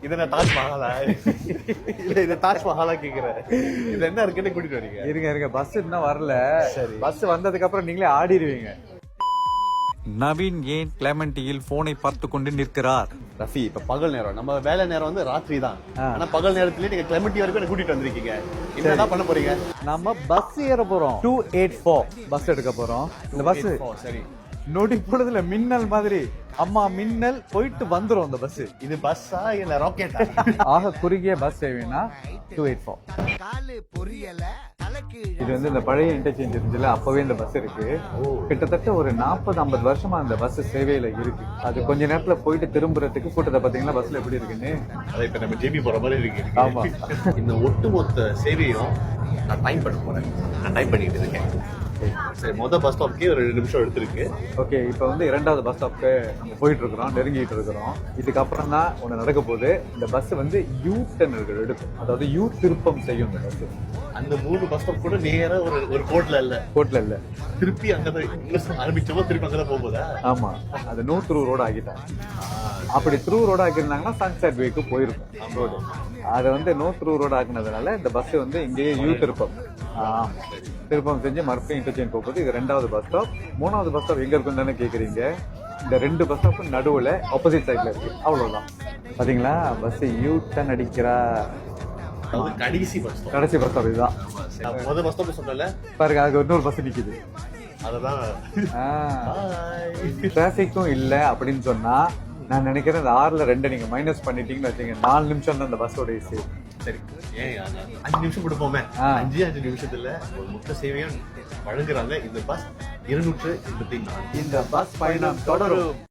இதை நான் தாஜ்மஹாலா இல்ல இதை தாஜ்மஹாலா கேக்குறேன். இது என்ன இருக்குன்னு கூட்டிட்டு வரீங்க? இருங்க பஸ் இன்னும் வரல. சரி, பஸ் வந்ததுக்கு அப்புறம் நீங்களே ஆடிடுவீங்க. நவீன் ஏன் கிளெமெண்டியில் போனை பார்த்து கொண்டு நிற்கிறார்? ரஃபி, இப்ப பகல் நேரம், நம்ம வேலை நேரம் வந்து ராத்திரி தான். ஆனா பகல் நேரத்துல நீங்க கிளெமெண்டி வரைக்கும் என்ன கூட்டிட்டு வந்திருக்கீங்க. என்ன பண்ண போறீங்க? நம்ம பஸ் ஏற போறோம். 284 பஸ் எடுக்க போறோம். இந்த பஸ் சரி நொடி பொழுதுல மின்னல் மாதிரி அம்மா மின்னல் போயிட்டு வந்துரும் அந்த பஸ். இது பஸ்ஸா இல்ல ராக்கெட்டா? ஆக குறுகிய பஸ் சேவைனா 284. இது வந்து இந்த பழைய இன்டர்சேஞ்ச் இருந்துச்சுல, அப்பவே இந்த பஸ் இருக்கு. கிட்டத்தட்ட ஒரு 40-50 வருஷமா அந்த பஸ் சேவையில இருக்கு. அது கொஞ்ச நேரத்துல போயிட்டு திரும்புறதுக்கு கூட்டத்தை பாத்தீங்கன்னா பஸ்ல எப்படி இருக்குன்னு. அதை இப்ப நம்ம ஜேபி போற மாதிரி இருக்கு. ஆமா. இந்த ஒட்டுமொத்த சேவையும் நான் டைம் பண்ண போறேன். நான் டைம் பண்ணிட்டு இருக்கேன். சரி, மொதல் பஸ் ஸ்டாப்க்கே ஒரு 2 நிமிஷம் எடுத்திருக்கு. ஓகே, இப்போ வந்து 2வது பஸ் ஸ்டாப்க்கு நம்ம போயிட்டு இருக்கிறோம், நெருங்கிட்டு இருக்கிறோம். இதுக்கப்புறம் தான் ஒன்று நடக்க போகுது. இந்த பஸ் வந்து யூ டர்ன் எடுக்கும், அதாவது யூ திருப்பம் செய்யும் இந்த பஸ். அந்த 3 பஸ் ஸ்டாப் கூட நேரா ஒரு கோட்ல இல்ல, திருப்பி அங்கதான் ஆரம்பிச்சோமோ திருப்பி அங்கதான் போகுதா? ஆமா, அது நோ த்ரூ ரோடு ஆகிட்டாங்க. அப்படி த்ரூ ரோடு ஆக்கியிருந்தாங்கன்னா சன்செட் வேக்கு போயிருக்கும் ரோடு. அதை வந்து நோ த்ரூ ரோடு ஆக்குனதுனால இந்த பஸ் வந்து இங்கேயே யூ திருப்பம் செஞ்சு மறுபடியும் இன்டர்சேஞ்ச் போகுது. இது 2வது பஸ் ஸ்டாப். 3வது பஸ் ஸ்டாப் எங்க இருக்குன்னு தானே கேக்குறீங்க. இந்த 2 பஸ் ஸ்டாப்பும் நடுவுல ஆப்போசிட் சைட்ல இருக்கு. அவ்வளவுதான். பாத்தீங்களா, பஸ் யூ டர்ன் அடிக்கிறா. கடைசி பஸ் ஸ்டாப் இதுதான். முதல் பஸ் ஸ்டாப் சொன்னல பாருங்க, அங்க இன்னொரு பஸ் நிக்குது. அததான் டிராபிக்கும் இல்ல அப்படின்னு சொன்னா நான் நினைக்கிறேன் இந்த 6ல 2 நீங்க மைனஸ் பண்ணிட்டீங்கன்னு வச்சுங்க, 4 நிமிஷம் தான் இந்த பஸ்ஸோட சேவை. சரி, ஏன் 5 நிமிஷம் கொடுப்போமே. 5 நிமிஷத்துல ஒரு மொத்த சேவையும் வழங்குறாங்க. இந்த பஸ் 284. இந்த பஸ் பயணம் தொடரும்.